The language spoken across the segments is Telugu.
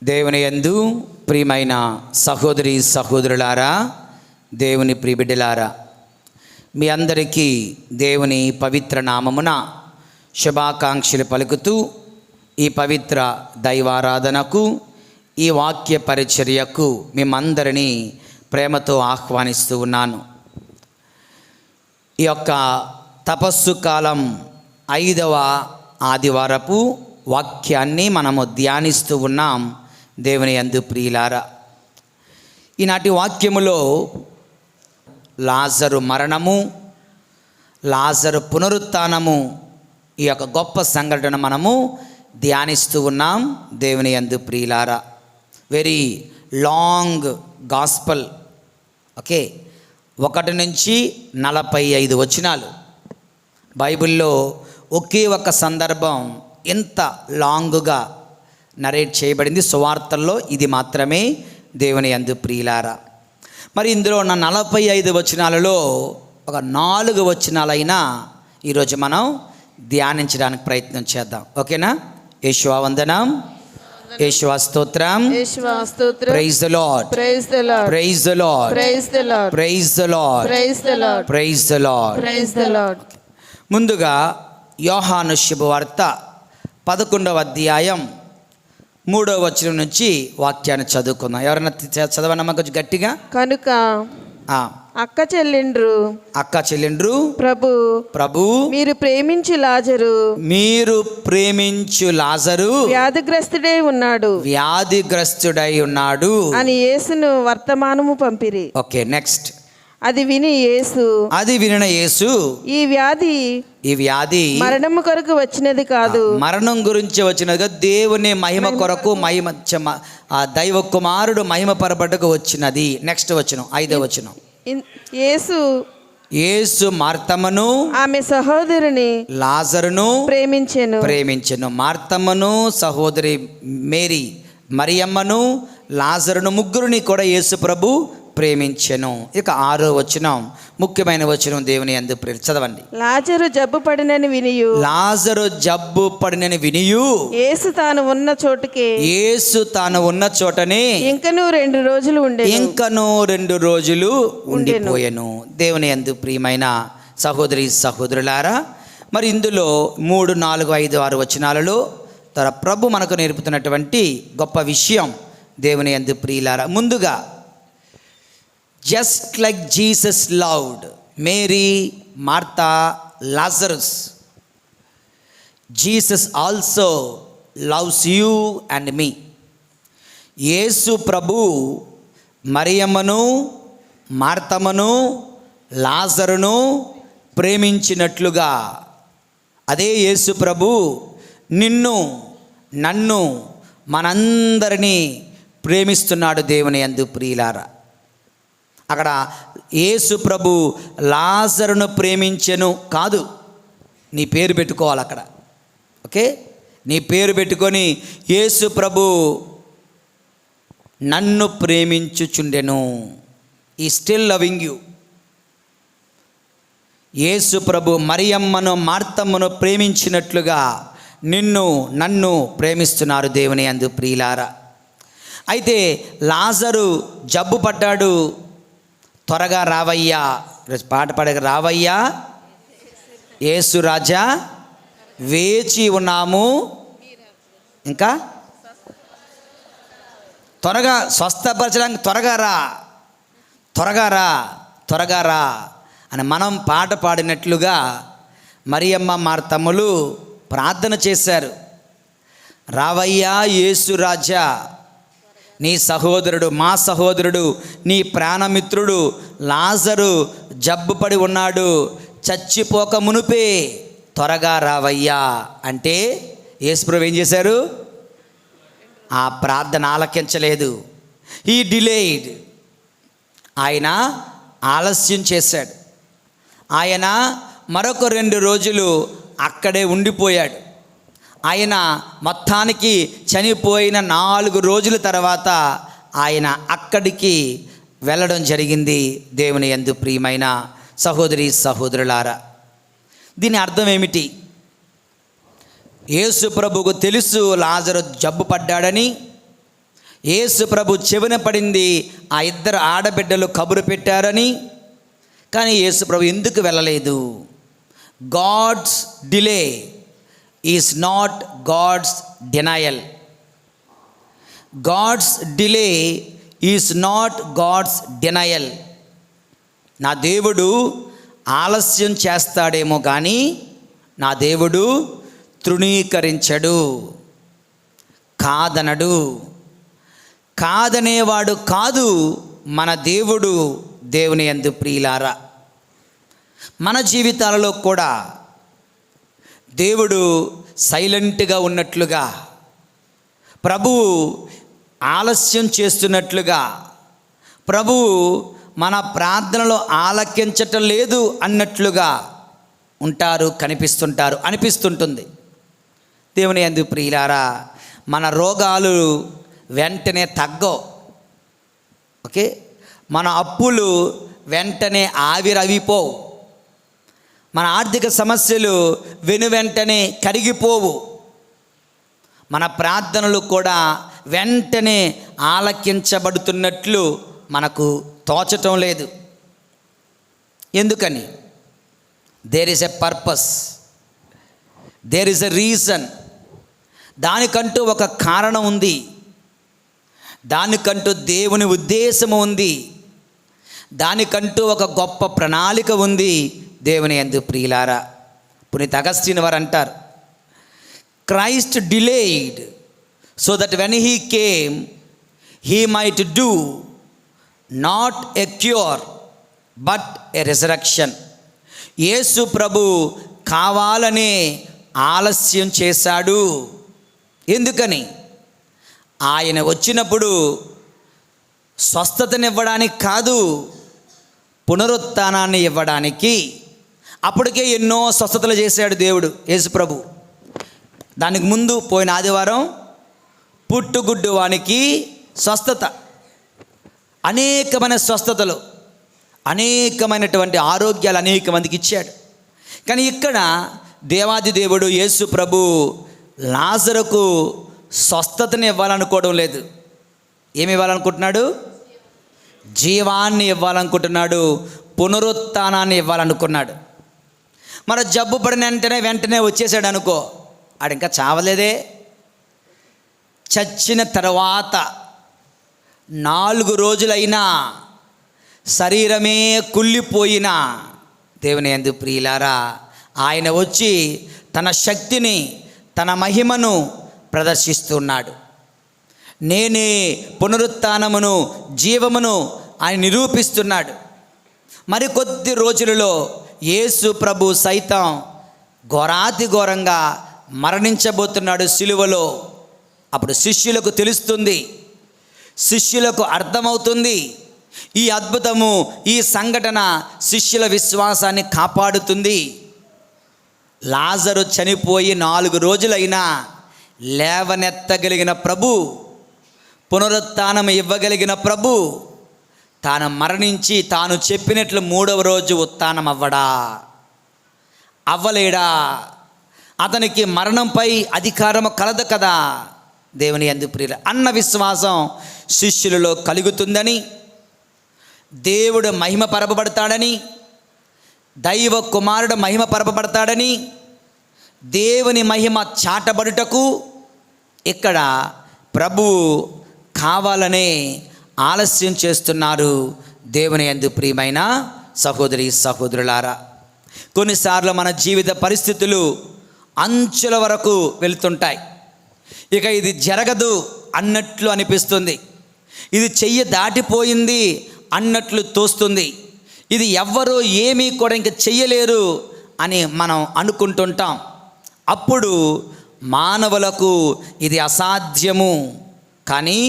దేవుని యందు ప్రియమైన సహోదరి సహోదరులారా, దేవుని ప్రియబిడ్డలారా, మీ అందరికీ దేవుని పవిత్ర నామమున శుభాకాంక్షలు పలుకుతూ ఈ పవిత్ర దైవారాధనకు, ఈ వాక్య పరిచర్యకు మిమ్మందరినీ ప్రేమతో ఆహ్వానిస్తూ ఉన్నాను. ఈ యొక్క తపస్సు కాలం 5వ ఆదివారపు వాక్యాన్ని మనము ధ్యానిస్తూ ఉన్నాం. దేవుని యందు ప్రియులారా, ఈనాటి వాక్యములో లాజరు మరణము, లాజరు పునరుత్థానము, ఈ యొక్క గొప్ప సంఘటన మనము ధ్యానిస్తూ ఉన్నాం. దేవుని యందు ప్రియులారా, వెరీ లాంగ్ గాస్పల్. ఓకే, 1 నుంచి 45 వచనాలు బైబిల్లో ఒకే ఒక సందర్భం ఎంత లాంగుగా నరేట్ చేయబడింది. సువార్తల్లో ఇది మాత్రమే. దేవుని యందు ప్రియులారా, మరి ఇందులో ఉన్న 45 వచనాలలో ఒక 4 వచనాలైనా ఈరోజు మనం ధ్యానించడానికి ప్రయత్నం చేద్దాం. ఓకేనా? యేషువా వందనం, యేషువా స్తోత్రం, praise the lord, praise the lord, praise the lord, praise the lord, praise the lord, praise the lord, praise the lord, praise the Lord. ముందుగా యోహాను శుభవార్త 11వ అధ్యాయం 3వ వచనం నుంచి వాక్యాన్ని చదువుకుందాం. ఎవరైనా చదవనమ్మా కొంచెం గట్టిగా. కనుక అక్క చెల్లెండ్రు ప్రభు మీరు ప్రేమించు లాజరు వ్యాధిగ్రస్తుడై ఉన్నాడు అని యేసును వర్తమానము పంపిరి. Okay, next. అది వినిన యేసు ఈ వ్యాధి మరణము కొరకు వచ్చినది కాదు, మరణం గురించి వచ్చినది, దేవుని మహిమ కొరకు, దైవ కుమారుడు మహిమ పరబడుకు వచ్చినది. నెక్స్ట్ వచనం, 5వ వచనం. యేసు మార్తమ్మను ఆమె సహోదరుని లాజరును ప్రేమించెను. మార్తమ్మను, సహోదరి మేరీ, మరియమ్మను, లాజరును, ముగ్గురిని కూడా యేసు ప్రభు ప్రేమించెను. ఇక 6వ వచనం, ముఖ్యమైన వచనం. దేవుని యందు చదవండి. లాజరు జబ్బు పడినని వినియు యేసు తాను ఉన్న చోటనే ఇంకనూ 2 రోజులు ఉండిపోయెను. దేవుని యందు ప్రియమైన సహోదరి సహోదరులారా, మరి ఇందులో 3, 4, 5, 6 వచనాలలో ప్రభు మనకు నేర్పుతున్నటువంటి గొప్ప విషయం. దేవుని యందు ప్రియులారా, ముందుగా just like Jesus loved Mary, Martha, Lazarus, Jesus also loves you and me. యేసు ప్రభు మరియమ్మను, మార్తమ్మను, లాజరును ప్రేమించినట్లుగా అదే యేసు ప్రభు నిన్ను, నన్ను, మనందరినీ ప్రేమిస్తున్నాడు. దేవుని యందు ప్రియులారా, అక్కడ యేసు ప్రభు లాజరును ప్రేమించెను కాదు, నీ పేరు పెట్టుకోవాలి అక్కడ. ఓకే, నీ పేరు పెట్టుకొని యేసు ప్రభు నన్ను ప్రేమించుచుండెను. ఈ స్టిల్ లవింగ్ యూ. యేసు ప్రభు మరియమ్మను, మార్తమ్మను ప్రేమించినట్లుగా నిన్ను, నన్ను ప్రేమిస్తున్నారు. దేవుని యందు ప్రియులారా, అయితే లాజరు జబ్బు పడ్డాడు. త్వరగా రావయ్యా, పాట పాడక రావయ్యా యేసు రాజా, వేచి ఉన్నాము, ఇంకా త్వరగా స్వస్థపరచడానికి త్వరగా రా అని మనం పాట పాడినట్లుగా మరియమ్మ, మార్తమ్మలు ప్రార్థన చేశారు. రావయ్యా యేసు రాజా, నీ సహోదరుడు, మా సహోదరుడు, నీ ప్రాణమిత్రుడు లాజరు జబ్బుపడి ఉన్నాడు, చచ్చిపోక మునుపే త్వరగా రావయ్యా అంటే యేసుప్రభు ఏం చేశారు? ఆ ప్రార్థన ఆలకించలేదు. ఈ డిలేడ్, ఆయన ఆలస్యం చేశాడు. ఆయన మరొక 2 రోజులు అక్కడే ఉండిపోయాడు. ఆయన మొత్తానికి చనిపోయిన 4 రోజుల తర్వాత ఆయన అక్కడికి వెళ్ళడం జరిగింది. దేవుని యందు ప్రియమైన సహోదరి సహోదరులారా, దీని అర్థం ఏమిటి? యేసు ప్రభువుకు తెలుసు లాజరు జబ్బు పడ్డాడని, యేసు ప్రభు చెవిన పడింది ఆ ఇద్దరు ఆడబిడ్డలు కబురు పెట్టారని. కానీ యేసు ప్రభు ఎందుకు వెళ్ళలేదు? God's delay is not God's denial. God's delay is not God's denial. నా దేవుడు ఆలస్యం చేస్తాడేమో కానీ నా దేవుడు తృణీకరించడు, కాదనడు. కాదనేవాడు కాదు మన దేవుడు. దేవుని యందు ప్రియులారా, మన జీవితాలలో కూడా దేవుడు సైలెంట్గా ఉన్నట్లుగా, ప్రభువు ఆలస్యం చేస్తున్నట్లుగా, ప్రభువు మన ప్రార్థనలో ఆలకించటం లేదు అన్నట్లుగా ఉంటారు, కనిపిస్తుంటారు, అనిపిస్తుంటుంది. దేవుని యందు ప్రియులారా, మన రోగాలు వెంటనే తగ్గవు. ఓకే, మన అప్పులు వెంటనే ఆవిరవిపోవు. మన ఆర్థిక సమస్యలు వెంటనే కరిగిపోవు. మన ప్రార్థనలు కూడా వెంటనే ఆలకించబడుతున్నట్లు మనకు తోచటం లేదు. ఎందుకని? There is a purpose, there is a reason. దానికంటూ ఒక కారణం ఉంది, దానికంటూ దేవుని ఉద్దేశము ఉంది, దానికంటూ ఒక గొప్ప ప్రణాళిక ఉంది. దేవుని యందు ప్రియులారా, పునీత అగస్టిన్ వారు అంటారు, Christ delayed so that when he came he might do not a cure but a resurrection. Yesu ప్రభు కావాలనే ఆలస్యం చేశాడు. ఎందుకని? ఆయన వచ్చినప్పుడు స్వస్థతనివ్వడానికి కాదు, పునరుత్థానాన్ని ఇవ్వడానికి. అప్పటికే ఎన్నో స్వస్థతలు చేశాడు దేవుడు యేసు ప్రభు. దానికి ముందు పోయిన ఆదివారం పుట్టుగుడ్డు వానికి స్వస్థత, అనేకమైన స్వస్థతలు, అనేకమైనటువంటి ఆరోగ్యాలు అనేక మందికి ఇచ్చాడు. కానీ ఇక్కడ దేవాది దేవుడు యేసు ప్రభు లాజరుకు స్వస్థతని ఇవ్వాలనుకోవడం లేదు. ఏమి ఇవ్వాలనుకుంటున్నాడు? జీవాన్ని ఇవ్వాలనుకుంటున్నాడు, పునరుత్థానాన్ని ఇవ్వాలనుకున్నాడు. మరి జబ్బు పడిన వెంటనే వచ్చేసాడు అనుకో, ఆడు ఇంకా చావలేదే. చచ్చిన తర్వాత 4 రోజులైనా శరీరమే కుళ్ళిపోయినా, దేవుని యందు ప్రియులారా, ఆయన వచ్చి తన శక్తిని, తన మహిమను ప్రదర్శిస్తున్నాడు. నేనే పునరుత్థానమును, జీవమును ఆయన నిరూపిస్తున్నాడు. మరికొద్ది రోజులలో యేసు ప్రభు సైతం ఘోరాతి ఘోరంగా మరణించబోతున్నాడు సిలువలో. అప్పుడు శిష్యులకు తెలుస్తుంది, శిష్యులకు అర్థమవుతుంది. ఈ అద్భుతము, ఈ సంఘటన శిష్యుల విశ్వాసాన్ని కాపాడుతుంది. లాజరు చనిపోయి 4 రోజులైనా లేవనెత్తగలిగిన ప్రభు, పునరుత్థానం ఇవ్వగలిగిన ప్రభు, తాను మరణించి తాను చెప్పినట్లు 3వ రోజు ఉత్థానం అవ్వలేడా? అతనికి మరణంపై అధికారము కలదు కదా. దేవుని యందు ప్రియుల అన్న విశ్వాసం శిష్యులలో కలుగుతుందని, దేవుడు మహిమ పరపబడతాడని, దైవ కుమారుడు మహిమ పరపబడతాడని, దేవుని మహిమ చాటబడుటకు ఇక్కడ ప్రభువు కావాలనే ఆలస్యం చేస్తున్నారు. దేవుని యందు ప్రియమైన సహోదరి సహోదరులారా, కొన్నిసార్లు మన జీవిత పరిస్థితులు అంచుల వరకు వెళ్తుంటాయి. ఇక ఇది జరగదు అన్నట్లు అనిపిస్తుంది, ఇది చెయ్యి దాటిపోయింది అన్నట్లు తోస్తుంది, ఇది ఎవ్వరూ ఏమీ కూడా ఇంక చెయ్యలేరు అని మనం అనుకుంటుంటాం. అప్పుడు మానవులకు ఇది అసాధ్యము. కానీ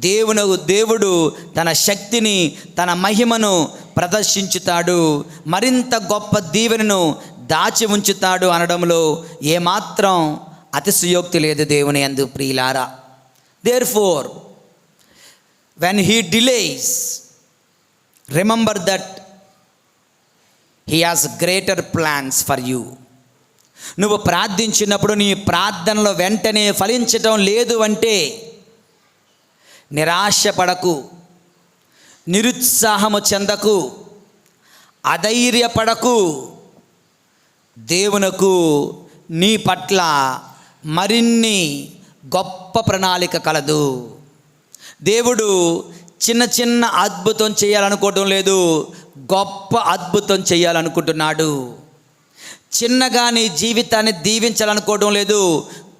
దేవుడు తన శక్తిని, తన మహిమను ప్రదర్శించుతాడు, మరింత గొప్ప దీవెనను దాచి ఉంచుతాడు అనడంలో ఏమాత్రం అతిశయోక్తి లేదు. దేవుని యందు ప్రియులారా, therefore when he delays, remember that he has greater plans for you. నువ్వు ప్రార్థించినప్పుడు నీ ప్రార్థనలో వెంటనే ఫలించటం లేదు అంటే నిరాశపడకు, నిరుత్సాహము చెందకు, అధైర్యపడకు. దేవునకు నీ పట్ల మరిన్ని గొప్ప ప్రణాళిక కలదు. దేవుడు చిన్న చిన్న అద్భుతం చేయాలనుకోవటం లేదు, గొప్ప అద్భుతం చేయాలనుకుంటున్నాడు. చిన్నగా నీ జీవితాన్ని దీవించాలనుకోవడం లేదు,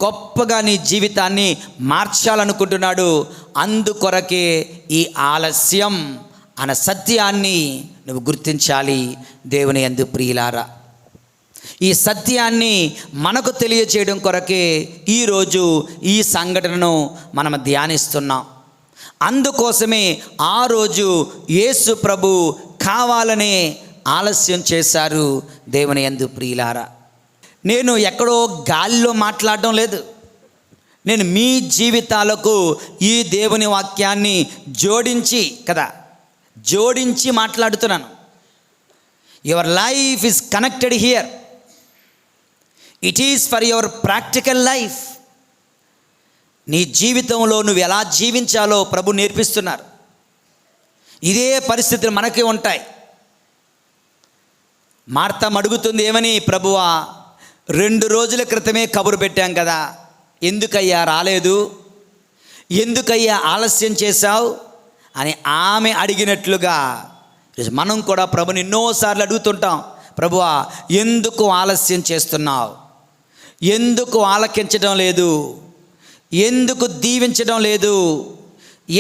గొప్పగా నీ జీవితాన్ని మార్చాలనుకుంటున్నాడు. అందుకొరకే ఈ ఆలస్యం అన్న సత్యాన్ని నువ్వు గుర్తించాలి. దేవుని యందు ప్రియులారా, ఈ సత్యాన్ని మనకు తెలియచేయడం కొరకే ఈరోజు ఈ సంఘటనను మనం ధ్యానిస్తున్నాం. అందుకోసమే ఆ రోజు యేసు ప్రభు కావాలనే ఆలస్యం చేశారు. దేవుని యందు ప్రియులారా, నేను ఎక్కడో గాలిలో మాట్లాడడం లేదు. నేను మీ జీవితాలకు ఈ దేవుని వాక్యాన్ని జోడించి మాట్లాడుతున్నాను. Your life is connected here. It is for your practical life. నీ జీవితంలో నువ్వు ఎలా జీవించాలో ప్రభు నేర్పిస్తున్నారు. ఇదే పరిస్థితులు మనకి ఉంటాయి. మార్త అడుగుతుంది, ఏమని? ప్రభువా, 2 రోజుల క్రితమే కబురు పెట్టాం కదా, ఎందుకయ్యా రాలేదు, ఎందుకయ్యా ఆలస్యం చేశావు అని ఆమె అడిగినట్లుగా మనం కూడా ప్రభుని ఎన్నోసార్లు అడుగుతుంటాం. ప్రభువా, ఎందుకు ఆలస్యం చేస్తున్నావు? ఎందుకు ఆలకించడం లేదు? ఎందుకు దీవించడం లేదు?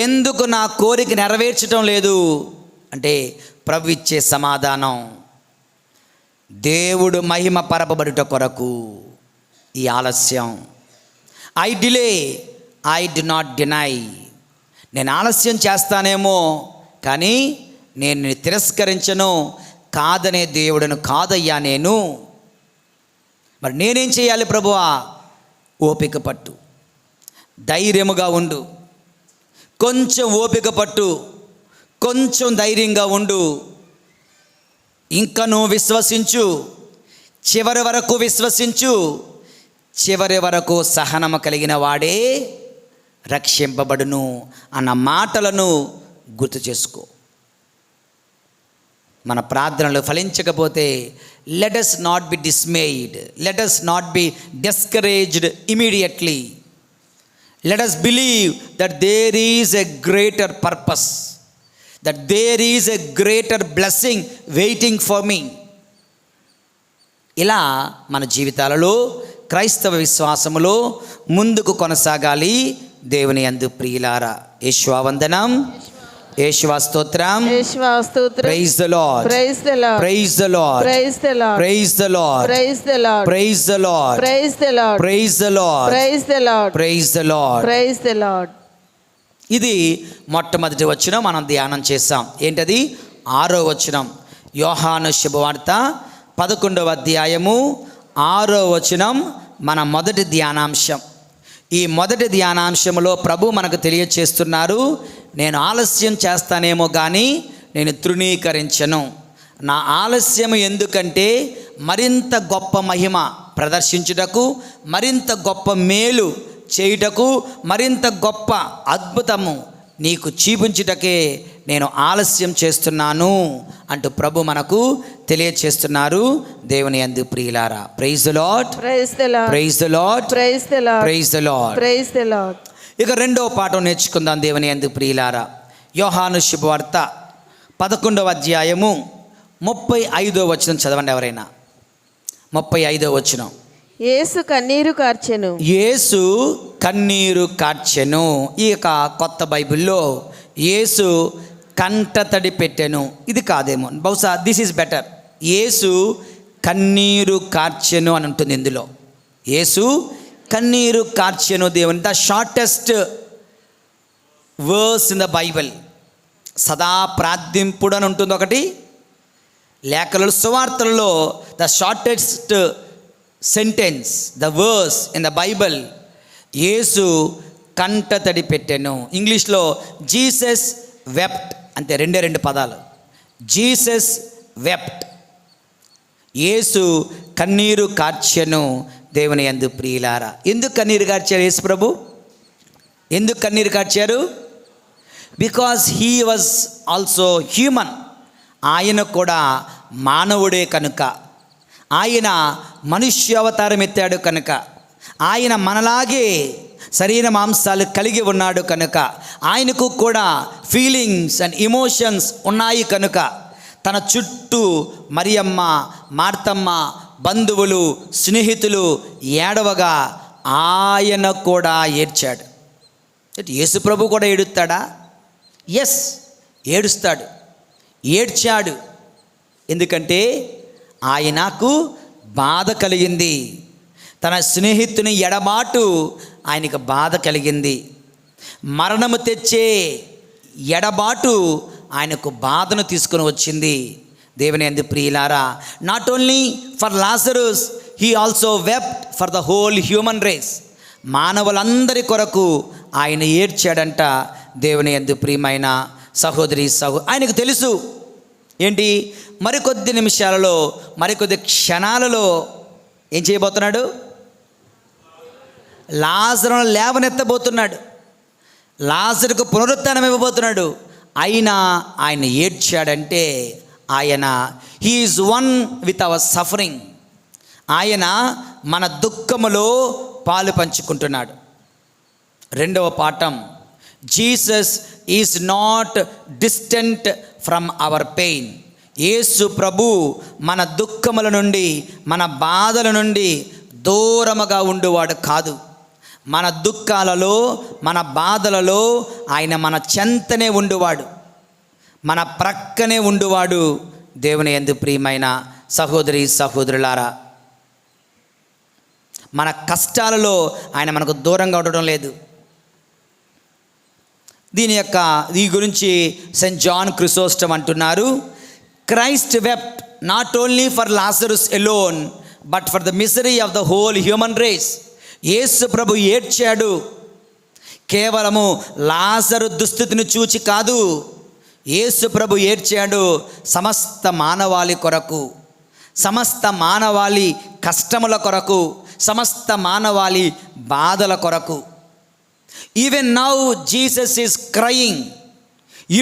ఎందుకు నా కోరిక నెరవేర్చడం లేదు అంటే ప్రభు ఇచ్చే సమాధానం, దేవుడు మహిమ పరపబడుట కొరకు ఈ ఆలస్యం. I delay, I do not deny. నేను ఆలస్యం చేస్తానేమో, కానీ నేను తిరస్కరించను. కాదనే దేవుడను కాదయ్యా నేను. మరి నేనేం చేయాలి ప్రభువా? ఓపిక పట్టు, ధైర్యముగా ఉండు, కొంచెం ఓపిక పట్టు, కొంచెం ధైర్యంగా ఉండు, ఇంకను విశ్వసించు, చివరి వరకు విశ్వసించు. చివరి వరకు సహనము కలిగిన వాడే రక్షింపబడును అన్న మాటలను గుర్తు చేసుకో. మన ప్రార్థనలు ఫలించకపోతే let us not be dismayed, let us not be discouraged immediately. Let us believe that there is a greater purpose, that there is a greater blessing waiting for me. ఇలా మన జీవితాలలో క్రైస్తవ విశ్వాసములో ముందుకు కొనసాగాలి. దేవుని యందు ప్రియులారా, యేషువా వందనం, యేషువా స్తోత్రం. Praise the lord, praise the lord, praise the lord, praise the lord, praise the lord, praise the lord, praise the lord, praise the lord, praise the lord, praise the lord, praise the lord, praise the Lord. ఇది మొట్టమొదటి వచనం మనం ధ్యానం చేసాం. ఏంటది? 6వ వచనం. యోహాను శుభవార్త 11వ అధ్యాయము 6వ వచనం మన మొదటి ధ్యానాంశం. ఈ మొదటి ధ్యానాంశంలో ప్రభు మనకు తెలియచేస్తున్నారు, నేను ఆలస్యం చేస్తానేమో కానీ నేను తృణీకరించను. నా ఆలస్యం ఎందుకంటే మరింత గొప్ప మహిమ ప్రదర్శించుటకు, మరింత గొప్ప మేలు చేయుటకు, మరింత గొప్ప అద్భుతము నీకు చూపించుటకే నేను ఆలస్యం చేస్తున్నాను అంటూ ప్రభు మనకు తెలియచేస్తున్నారు. దేవుని యందు ప్రియులారా, praise the lord, praise the lord, praise the lord, praise the lord, praise the lord, praise the lord. ఇక 2వ పాఠం నేర్చుకుందాం. దేవుని యందు ప్రియులారా, యోహాను శుభవార్త 11వ అధ్యాయము 35వ వచనం చదవండి ఎవరైనా. 35వ వచనం. యేసు కన్నీరు కార్చెను. యేసు కన్నీరు కార్చెను. ఈ యొక్క కొత్త బైబిల్లో యేసు కంటతడి పెట్టెను, ఇది కాదేమో, బహుశా దిస్ ఈజ్ బెటర్. యేసు కన్నీరు కార్చెను అని ఉంటుంది ఇందులో. యేసు కన్నీరు కార్చెను. దేవుని the shortest verse in the Bible. సదా ప్రార్థింపుడు అని ఉంటుంది ఒకటి. లేఖలలో సువార్తలలో the shortest sentence, the verse in the Bible, Yesu కంటతడి పెట్టెను. ఇంగ్లీష్లో జీసస్ వెప్ట్, అంతే, 2 పదాలు. జీసస్ వెప్ట్, యేసు కన్నీరు కార్చెను. దేవుని యందు ప్రియులారా, ఎందుకు కన్నీరు కార్చారు యేసు ప్రభు? ఎందుకు కన్నీరు కార్చారు? Because he was also human. ఆయన కూడా మానవుడే కనుక, ఆయన మనుష్యావతారం ఎత్తాడు కనుక, ఆయన మనలాగే శరీర మాంసాలు కలిగి ఉన్నాడు కనుక, ఆయనకు కూడా ఫీలింగ్స్ అండ్ ఎమోషన్స్ ఉన్నాయి కనుక, తన చుట్టూ మరియమ్మ, మార్తమ్మ, బంధువులు, స్నేహితులు ఏడవగా ఆయన కూడా ఏడ్చాడు. యేసు ప్రభు కూడా ఏడుస్తాడా? ఎస్, ఏడుస్తాడు, ఏడ్చాడు. ఎందుకంటే ఆయనకు బాధ కలిగింది. తన స్నేహితుని ఎడబాటు ఆయనకు బాధ కలిగింది. మరణము తెచ్చే ఎడబాటు ఆయనకు బాధను తీసుకుని వచ్చింది. దేవుని యందు ప్రియులారా, not only for Lazarus, he also wept for the whole human race. మానవులందరి కొరకు ఆయన ఏడ్చాడంట. దేవుని యందు ప్రియమైన సహోదరి ఆయనకు తెలుసు ఏంటి, మరికొద్ది నిమిషాలలో, మరికొద్ది క్షణాలలో ఏం చేయబోతున్నాడు? లాజరును లేవనెత్తబోతున్నాడు, లాజరుకు పునరుత్థానం ఇవ్వబోతున్నాడు. అయినా ఆయన ఏడ్చాడంటే ఆయన he is one with our suffering. ఆయన మన దుఃఖములో పాలు పంచుకుంటున్నాడు. రెండవ పాఠం, Jesus is not distant from our pain. Yesu ప్రభు మన దుఃఖముల నుండి, మన బాధల నుండి దూరముగా ఉండువాడు కాదు. మన దుఃఖాలలో, మన బాధలలో ఆయన మన చెంతనే ఉండువాడు, మన ప్రక్కనే ఉండువాడు. దేవుని యందు ప్రియమైన సహోదరి సహోదరులారా, మన కష్టాలలో ఆయన మనకు దూరంగా ఉండడం లేదు. ఈ గురించి సెయింట్ జాన్ క్రిసోస్టమ్ అంటున్నారు, Christ wept not only for Lazarus alone but for the misery of the whole human race. Yesu ప్రభు ఏడ్చాడు కేవలము లాజరు దుస్థితిని చూచి కాదు. యేసు ప్రభు ఏడ్చాడు సమస్త మానవాళి కొరకు, సమస్త మానవాళి కష్టముల కొరకు, సమస్త మానవాళి బాధల కొరకు. Even now Jesus is crying.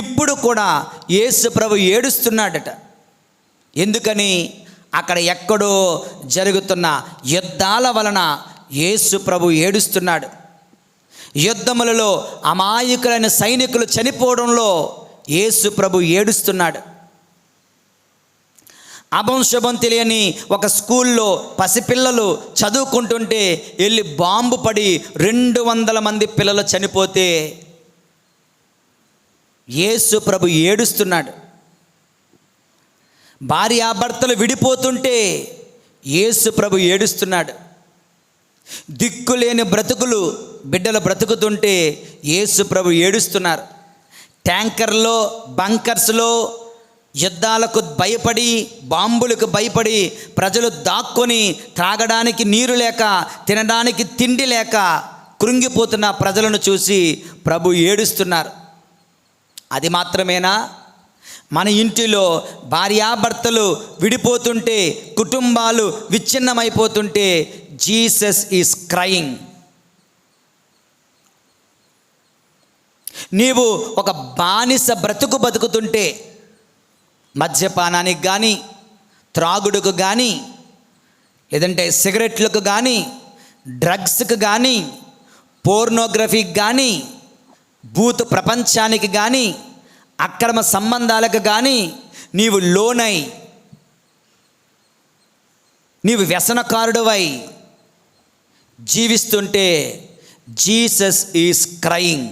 ఇప్పుడు కూడా యేసు ప్రభు ఏడుస్తున్నాడట. ఎందుకని? అక్కడ ఎక్కడో జరుగుతున్న యుద్ధాల వలన యేసు ప్రభు ఏడుస్తున్నాడు. యుద్ధములలో అమాయకులైన సైనికులు చనిపోవడంలో యేసు ప్రభు ఏడుస్తున్నాడు. అభంశుభం తెలియని ఒక స్కూల్లో పసిపిల్లలు చదువుకుంటుంటే వెళ్ళి బాంబు పడి 200 మంది పిల్లలు చనిపోతే యేసు ప్రభు ఏడుస్తున్నాడు. భార్యాభర్తలు విడిపోతుంటే యేసు ప్రభు ఏడుస్తున్నాడు. దిక్కులేని బ్రతుకులు, బిడ్డలు బ్రతుకుతుంటే యేసు ప్రభు ఏడుస్తున్నారు. ట్యాంకర్లో, బంకర్స్లో యుద్ధాలకు భయపడి, బాంబులకు భయపడి ప్రజలు దాక్కొని త్రాగడానికి నీరు లేక, తినడానికి తిండి లేక కృంగిపోతున్న ప్రజలను చూసి ప్రభు ఏడుస్తున్నారు. అది మాత్రమేనా? మన ఇంటిలో భార్యాభర్తలు విడిపోతుంటే, కుటుంబాలు విచ్ఛిన్నమైపోతుంటే జీసస్ ఈజ్ క్రయింగ్. నీవు ఒక బానిస బ్రతుకు బతుకుతుంటే, మద్యపానానికి కానీ, త్రాగుడుకు కానీ, లేదంటే సిగరెట్లకు కానీ, డ్రగ్స్కి కానీ, పోర్నోగ్రఫీకి కానీ, భూత ప్రపంచానికి కానీ, అక్రమ సంబంధాలకు కానీ నీవు లోనై, నీవు వ్యసనకారుడివై జీవిస్తుంటే జీసస్ ఈజ్ క్రయింగ్.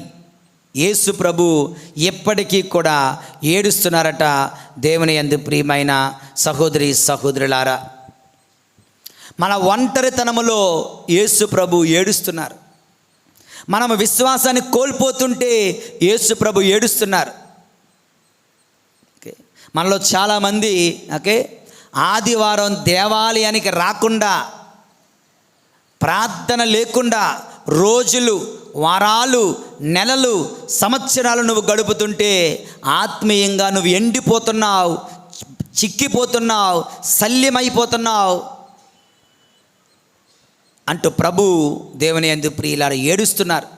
యేసు ప్రభు ఎప్పటికీ కూడా ఏడుస్తున్నారట. దేవుని యందు ప్రియమైన సహోదరి సహోదరులారా, మన ఒంటరితనములో యేసు ప్రభు ఏడుస్తున్నారు. మనము విశ్వాసాన్ని కోల్పోతుంటే యేసు ప్రభు ఏడుస్తున్నారు. మనలో చాలామంది ఆదివారం దేవాలయానికి రాకుండా, ప్రార్థన లేకుండా రోజులు, వారాలు, నెలలు, సంవత్సరాలు నువ్వు గడుపుతుంటే ఆత్మీయంగా నువ్వు ఎండిపోతున్నావు, చిక్కిపోతున్నావు, శల్యమైపోతున్నావు అంటూ ప్రభు దేవుని యందు ప్రియులారా ఏడుస్తున్నారు.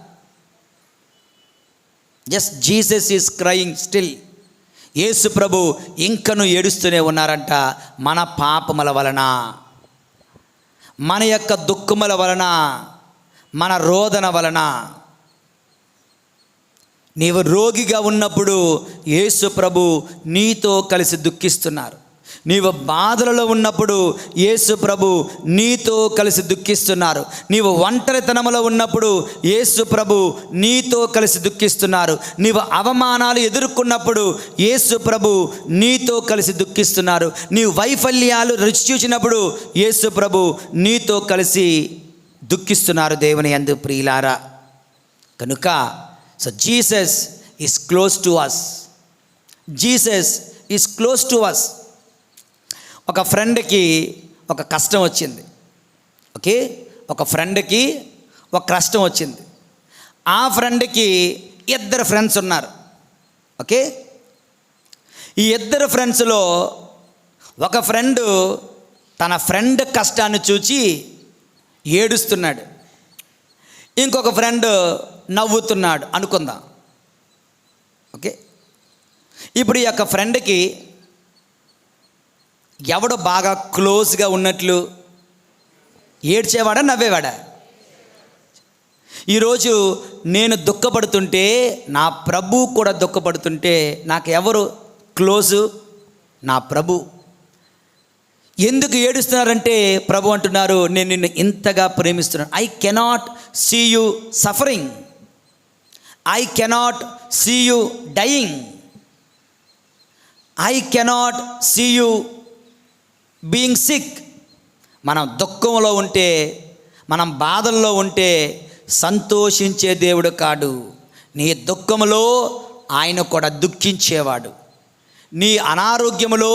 Just Jesus is crying still. Yesu ప్రభు ఇంకను ఏడుస్తూనే ఉన్నారంట. మన పాపముల వలన, మన యొక్క దుఃఖముల వలన, మన రోదన వలన. నీవు రోగిగా ఉన్నప్పుడు యేసు ప్రభు నీతో కలిసి దుఃఖిస్తున్నారు. నీవు బాధలలో ఉన్నప్పుడు యేసు ప్రభు నీతో కలిసి దుఃఖిస్తున్నారు. నీవు ఒంటరితనములో ఉన్నప్పుడు యేసు ప్రభు నీతో కలిసి దుఃఖిస్తున్నారు. నీవు అవమానాలు ఎదుర్కొన్నప్పుడు యేసు ప్రభు నీతో కలిసి దుఃఖిస్తున్నారు. నీవు వైఫల్యాలు రుచి చూసినప్పుడు యేసు ప్రభు నీతో కలిసి దుఃఖిస్తున్నారు. దేవుని యందు ప్రియులారా, కనుక so Jesus is close to us. Jesus is close to us. ఒక ఫ్రెండ్కి ఒక కష్టం వచ్చింది. ఓకే, ఒక ఫ్రెండ్కి ఒక కష్టం వచ్చింది. ఆ ఫ్రెండ్కి ఇద్దరు ఫ్రెండ్స్ ఉన్నారు. ఓకే, ఈ ఇద్దరు ఫ్రెండ్స్లో ఒక ఫ్రెండు తన ఫ్రెండ్ కష్టాన్ని చూచి ఏడుస్తున్నాడు. ఇంకొక ఫ్రెండ్ నవ్వుతున్నాడు అనుకుందాం. ఓకే, ఇప్పుడు ఈ యొక్క ఫ్రెండ్కి ఎవడు బాగా క్లోజ్గా ఉన్నట్లు? ఏడ్చేవాడా, నవ్వేవాడా? ఈరోజు నేను దుఃఖపడుతుంటే, నా ప్రభు కూడా దుఃఖపడుతుంటే నాకు ఎవరు క్లోజు? నా ప్రభు. ఎందుకు ఏడుస్తున్నారంటే ప్రభు అంటున్నారు, నేను నిన్ను ఇంతగా ప్రేమిస్తున్నాను. I cannot see you suffering, I cannot see you dying, I cannot see you being sick. మనం దుఃఖంలో ఉంటే, మనం బాధల్లో ఉంటే సంతోషించే దేవుడు కాడు. నీ దుఃఖములో ఆయన కూడా దుఃఖించేవాడు. నీ అనారోగ్యములో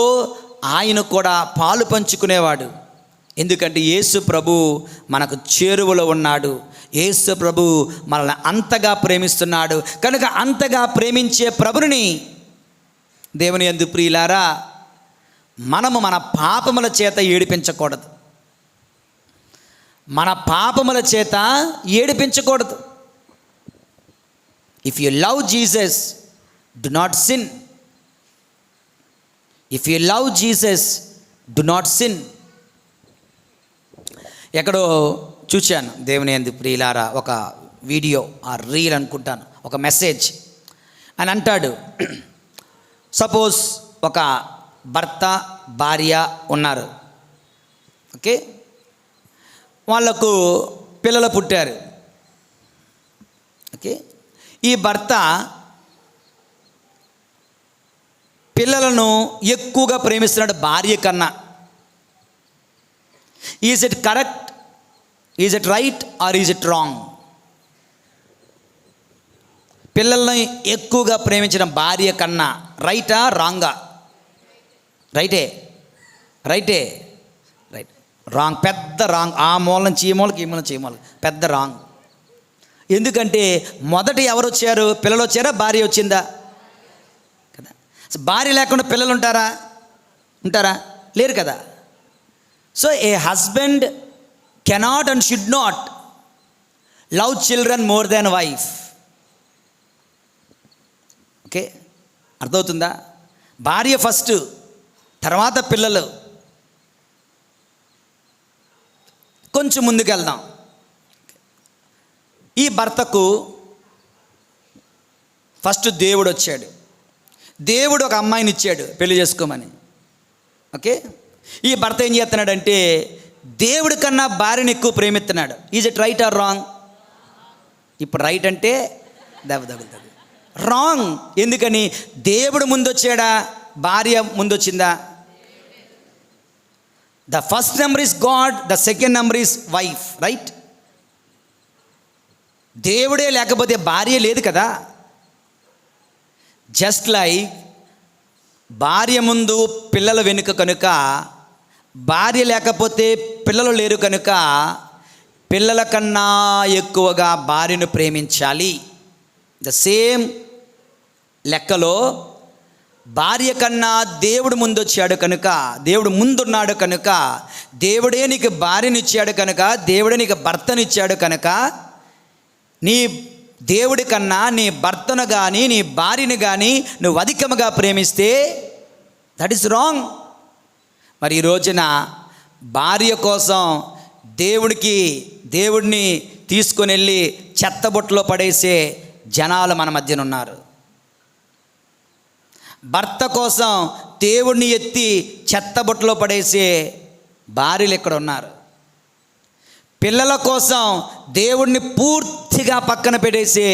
ఆయన కూడా పాలు పంచుకునేవాడు. ఎందుకంటే యేసు ప్రభు మనకు చేరువలో ఉన్నాడు. యేసు ప్రభు మనల్ని అంతగా ప్రేమిస్తున్నాడు. కనుక అంతగా ప్రేమించే ప్రభుని, దేవుని యందు ప్రియులారా, మనము మన పాపముల చేత ఏడిపించకూడదు. మన పాపముల చేత ఏడిపించకూడదు. If you love Jesus, do not sin. If you love Jesus, do not sin. ఎక్కడో చూశాను, దేవుని యందు ప్రియులారా, ఒక వీడియో, ఆ రీల్ అనుకుంటాను, ఒక మెసేజ్. అని అంటాడు, సపోజ్ ఒక భర్త భార్య ఉన్నారు. ఓకే, వాళ్లకు పిల్లలు పుట్టారు. ఓకే, ఈ భర్త పిల్లలను ఎక్కువగా ప్రేమిస్తున్నాడు భార్య కన్నా. Is it correct? Is it right are is it wrong? పిల్లల్ని ఎక్కువగా ప్రేమించడం భార్య కన్నా రైటా రాంగా? రైటే, రైటే, రైట్. రాంగ్, పెద్ద రాంగ్. ఆ మూల నుంచి ఈ మూలకి, ఈ మూల నుంచి ఈ మూలకి, పెద్ద రాంగ్. ఎందుకంటే మొదట ఎవరు వచ్చారు? పిల్లలు వచ్చారా, భార్య వచ్చిందా? కదా. భార్య లేకుండా పిల్లలు ఉంటారా? ఉంటారా? లేరు కదా. So A husband cannot and should not love children more than wife. Okay, అర్థమవుతుందా? భార్య ఫస్ట్, తర్వాత పిల్లలు. కొంచెం ముందుకెళ్దాం. ఈ భర్తకు ఫస్ట్ దేవుడు వచ్చాడు. దేవుడు ఒక అమ్మాయిని ఇచ్చాడు పెళ్లి చేసుకోమని. ఓకే, ఈ భర్త ఏం చేస్తున్నాడంటే దేవుడి కన్నా భార్యని ఎక్కువ ప్రేమిస్తున్నాడు. Is it right are wrong? ఇప్పుడు రైట్ అంటే దెబ్బ తగులుతుంది. రాంగ్. ఎందుకని? దేవుడు ముందు వచ్చాడా, భార్య ముందు వచ్చిందా? The first number is God, the second number is wife, right? దేవుడే లేకపోతే భార్య లేదు కదా. జస్ట్ లైక్ భార్య ముందు పిల్లల వెనుక కనుక, భార్య లేకపోతే పిల్లలు లేరు కనుక పిల్లల కన్నా ఎక్కువగా భార్యను ప్రేమించాలి. ద సేమ్ లెక్కలో భార్య కన్నా దేవుడు ముందు వచ్చాడు కనుక, దేవుడు ముందున్నాడు కనుక, దేవుడే నీకు భార్యనిచ్చాడు కనుక, దేవుడే నీకు భర్తనిచ్చాడు కనుక, నీ దేవుడి కన్నా నీ భర్తను కానీ నీ భార్యని కానీ నువ్వు అధికముగా ప్రేమిస్తే దట్ ఈస్ రాంగ్. మరి ఈ రోజున భార్య కోసం దేవుడిని తీసుకొని వెళ్ళి చెత్తబుట్టలో పడేసే జనాలు మన మధ్యన ఉన్నారు. భర్త కోసం దేవుడిని ఎత్తి చెత్తబుట్టలో పడేసే భార్యలు ఇక్కడ ఉన్నారు. పిల్లల కోసం దేవుడిని పూర్తిగా పక్కన పెట్టేసే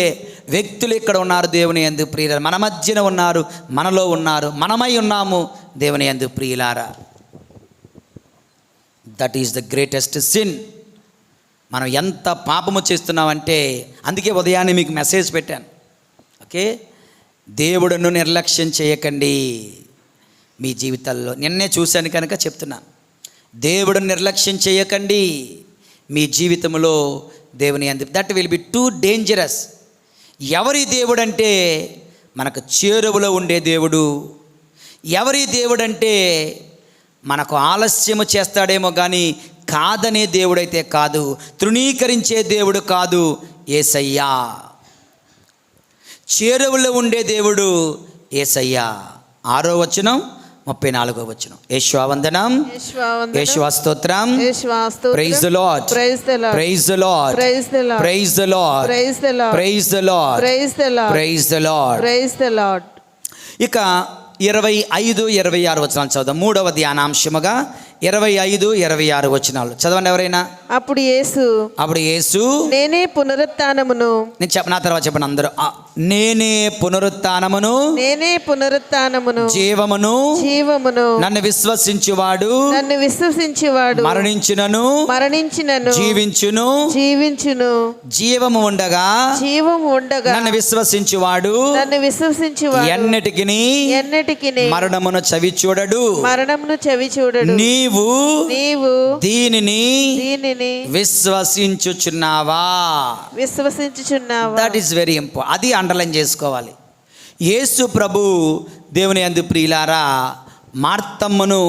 వ్యక్తులు ఇక్కడ ఉన్నారు. దేవుని యందు ప్రియులారా, మన మధ్యన ఉన్నారు, మనలో ఉన్నారు, మనమై ఉన్నాము దేవుని యందు ప్రియులారా. That is the greatest sin. మనం ఎంత పాపము చేస్తున్నామంటే, అందుకే ఉదయాన్నే మీకు మెసేజ్ పెట్టాను. ఓకే, దేవుడును నిర్లక్ష్యం చేయకండి మీ జీవితాల్లో. నిన్నే చూశాను కనుక చెప్తున్నాను, దేవుడును నిర్లక్ష్యం చేయకండి మీ జీవితంలో దేవుని యందు. That will be too dangerous. ఎవరి దేవుడు అంటే మనకు చేరువలో ఉండే దేవుడు. ఎవరి దేవుడు అంటే మనకు ఆలస్యము చేస్తాడేమో కానీ కాదనే దేవుడైతే కాదు, తృణీకరించే దేవుడు కాదు యేసయ్యా. చేరువలో ఉండే దేవుడు యేసయ్యా. 6వ వచనం 34వ వచనం. యేషువందనం, యేషుస్తోత్రం, praise the lord, praise the lord, praise the lord, praise the lord, praise the lord, praise the lord, praise the lord, praise the lord, praise the lord. ఇక 25, 26 వచనాలు చదువు. 3వ ధ్యానాంశముగా 25, 26 వచనాలు చదవండి ఎవరైనా. అప్పుడు యేసు నేనే పునరుత్థానమును. నా తర్వాత చెప్పండి అందరూ. నేనే పునరుత్థానమును, నేనే పునరుత్థానమును, జీవమును, నన్ను విశ్వసించువాడు మరణించినను జీవించును. జీవము ఉండగా నన్ను విశ్వసించువాడు ఎన్నటికిని మరణమును చవి చూడడు. నీవు దీనిని విశ్వసించుచున్నావా? That is very important. అది అండర్లైన్ చేసుకోవాలి. యేసు ప్రభు దేవుని యందు ప్రియులారా మార్తమ్మను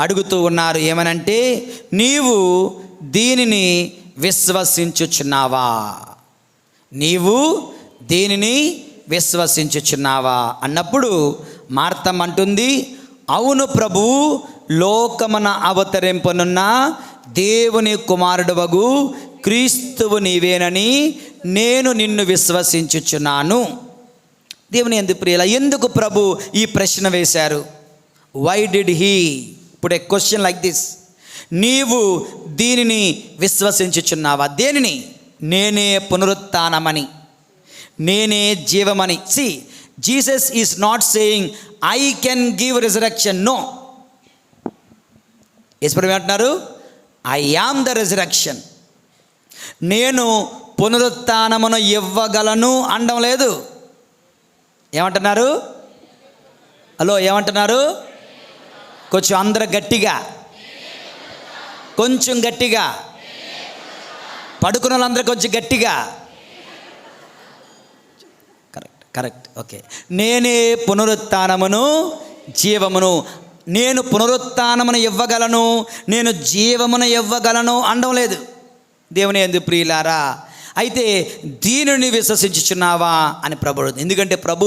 అడుగుతూ ఉన్నారు ఏమనంటే, నీవు దీనిని విశ్వసించుచున్నావా? నీవు దీనిని విశ్వసించుచున్నావా అన్నప్పుడు మార్తమ్మ అంటుంది, అవును ప్రభు, లోకమున అవతరింపనున్న దేవుని కుమారుడవగు క్రీస్తువు నీవేనని నేను నిన్ను విశ్వసించుచున్నాను. దేవుని యందు ప్రియుల, ఎందుకు ప్రభు ఈ ప్రశ్న వేశారు? Why did he put a question like this? నీవు దీనిని విశ్వసించుచున్నావా? దేనిని? నేనే పునరుత్థానమని, నేనే జీవమని. See, Jesus is not saying I can give resurrection. No, యేసుప్రభు అంటున్నారు ఐ యామ్ ద రిజరెక్షన్. నేను పునరుత్థానమును ఇవ్వగలను అనడం లేదు. ఏమంటున్నారు? హలో, ఏమంటున్నారు? కొంచెం అందరూ గట్టిగా, కొంచెం గట్టిగా, పడుకున్న వాళ్ళందరూ కొంచెం గట్టిగా. కరెక్ట్. ఓకే, నేనే పునరుత్థానమును జీవమును. నేను పునరుత్థానమును ఇవ్వగలను, నేను జీవమును ఇవ్వగలను అనడం లేదు దేవుని యందు ప్రియులారా. అయితే దీనిని విశ్వసించుచున్నావా అని ప్రభు, ఎందుకంటే ప్రభు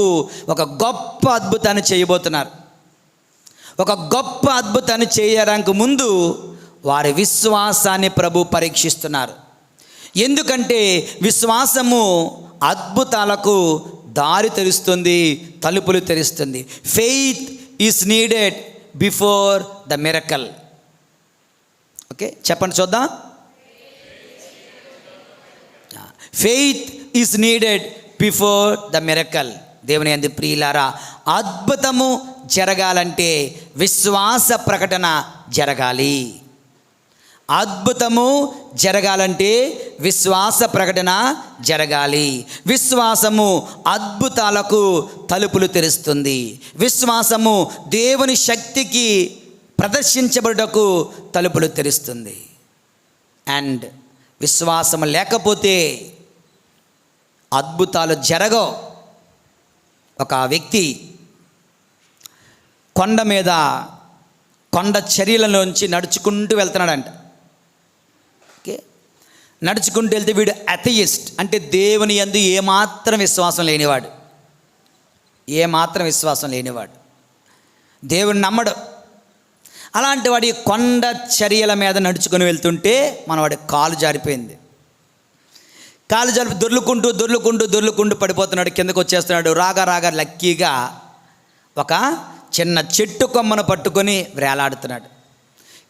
ఒక గొప్ప అద్భుతాన్ని చేయబోతున్నారు. ఒక గొప్ప అద్భుతాన్ని చేయడానికి ముందు వారి విశ్వాసాన్ని ప్రభు పరీక్షిస్తున్నారు. ఎందుకంటే విశ్వాసము అద్భుతాలకు దారి తెరుస్తుంది, తలుపులు తెరుస్తుంది. Faith is needed before the miracle. Okay, చెప్పండి చూద్దాం. Faith is needed before the miracle. దేవుని యందు ప్రియులారా, అద్భుతము జరగాలంటే విశ్వాస ప్రకటన జరగాలి. అద్భుతము జరగాలంటే విశ్వాస ప్రకటన జరగాలి. విశ్వాసము అద్భుతాలకు తలుపులు తెరుస్తుంది. విశ్వాసము దేవుని శక్తికి ప్రదర్శించబడుటకు తలుపులు తెరుస్తుంది. అండ్ విశ్వాసము లేకపోతే అద్భుతాలు జరగవు. ఒక వ్యక్తి కొండ మీద, కొండ చర్యలలోంచి నడుచుకుంటూ వెళ్తున్నాడంట. ఓకే, నడుచుకుంటూ వెళ్తే వీడు అథయిస్ట్, అంటే దేవుని యందు ఏమాత్రం విశ్వాసం లేనివాడు, ఏమాత్రం విశ్వాసం లేనివాడు, దేవుని నమ్మడు. అలాంటి వాడి కొండ చర్యల మీద నడుచుకొని వెళ్తుంటే మనవాడి కాలు జారిపోయింది. కాలు జారి దొర్లుకుంటూ పడిపోతున్నాడు, కిందకు వచ్చేస్తున్నాడు. రాగా లక్కీగా ఒక చిన్న చెట్టు కొమ్మను పట్టుకొని వేలాడుతున్నాడు.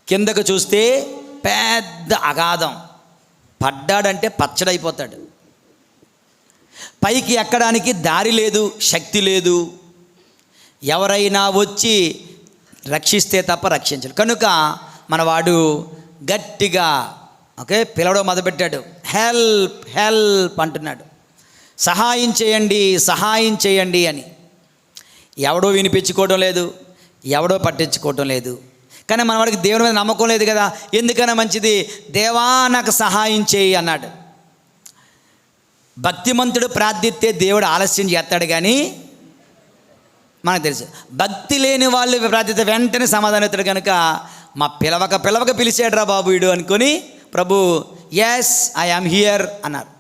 కిందకు చూస్తే పెద్ద అగాధం, పడ్డాడంటే పచ్చడైపోతాడు. పైకి ఎక్కడానికి దారి లేదు, శక్తి లేదు, ఎవరైనా వచ్చి రక్షిస్తే తప్ప రక్షించడు. కనుక మనవాడు గట్టిగా పిలవడం మొదలుపెట్టాడు. హెల్ప్ హెల్ప్ అంటున్నాడు, సహాయం చేయండి అని. ఎవడో వినిపించుకోవడం లేదు, ఎవడో పట్టించుకోవటం లేదు. కానీ మనవాడికి దేవుని మీద నమ్మకం లేదు కదా. ఎందుకైనా మంచిది, దేవా నాకు సహాయం చేయి అన్నాడు. భక్తిమంతుడు ప్రార్థిస్తే దేవుడు ఆలస్యం చేస్తాడు, కానీ మనకు తెలుసు భక్తి లేని వాళ్ళు ప్రార్థిస్తే వెంటనే సమాధానం ఇస్తాడు. కనుక మా పిలవక పిలిచాడు రా బాబు వీడు అనుకొని ప్రభు ఎస్ ఐ యామ్ హియర్ అన్నారు.